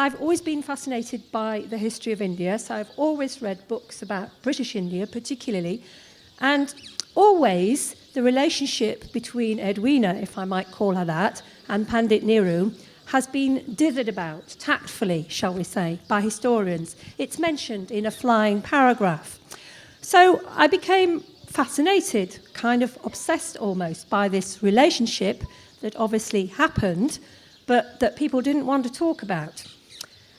I've always been fascinated by the history of India, so I've always read books about British India particularly, and always the relationship between Edwina, if I might call her that, and Pandit Nehru has been dithered about, tactfully, shall we say, by historians. It's mentioned in a flying paragraph. So I became fascinated, kind of obsessed almost, by this relationship that obviously happened, but that people didn't want to talk about.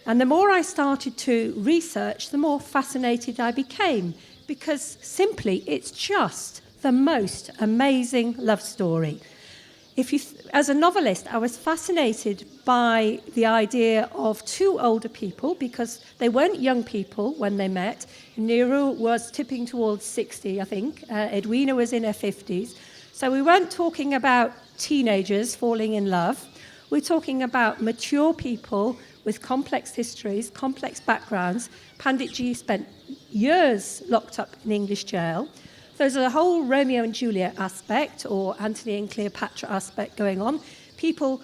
And the more I started to research, the more fascinated I became, because simply it's just the most amazing love story. As a novelist, I was fascinated by the idea of two older people, because they weren't young people when they met. Nehru was tipping towards 60, I think. Edwina was in her 50s. So we weren't talking about teenagers falling in love. We're talking about mature people with complex histories, complex backgrounds. Panditji spent years locked up in English jail. There's a whole Romeo and Juliet aspect, or Antony and Cleopatra aspect going on. People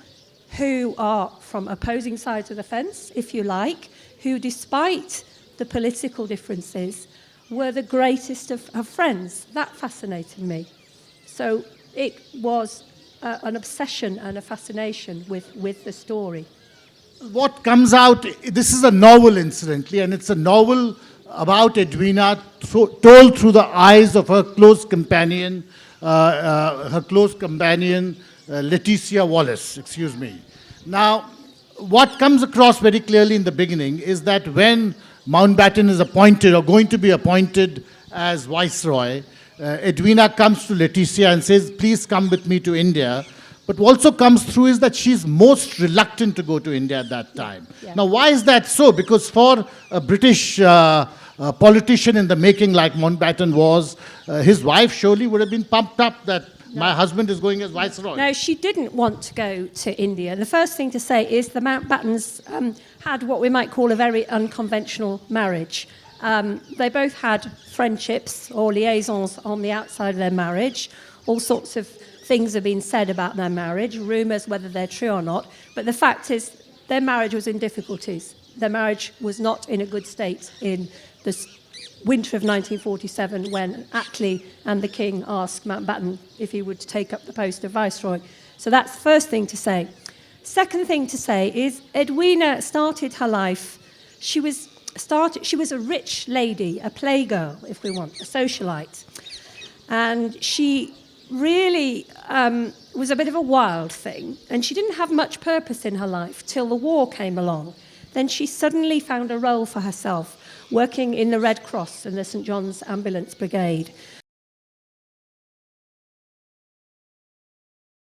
who are from opposing sides of the fence, if you like, who, despite the political differences, were the greatest of friends. That fascinated me. So it was an obsession and a fascination with the story. What comes out, this is a novel, incidentally, and it's a novel about Edwina told through the eyes of her close companion, Leticia Wallace, excuse me. Now, what comes across very clearly in the beginning is that when Mountbatten is appointed or going to be appointed as Viceroy, Edwina comes to Leticia and says, please come with me to India. But what also comes through is that she's most reluctant to go to India at that time. Yeah. Now, why is that so? Because for a British politician in the making like Mountbatten was, his wife surely would have been pumped up that my husband is going as Viceroy. No, she didn't want to go to India. The first thing to say is the Mountbattens had what we might call a very unconventional marriage. They both had friendships or liaisons on the outside of their marriage. All sorts of things have been said about their marriage, rumours whether they're true or not, but the fact is their marriage was in difficulties. Their marriage was not in a good state in the winter of 1947 when Attlee and the King asked Mountbatten if he would take up the post of Viceroy. So that's the first thing to say. Second thing to say is Edwina started her life, she was a rich lady, a playgirl, if we want, a socialite. And she really was a bit of a wild thing, and she didn't have much purpose in her life till the war came along. Then she suddenly found a role for herself, working in the Red Cross and the St. John's Ambulance Brigade.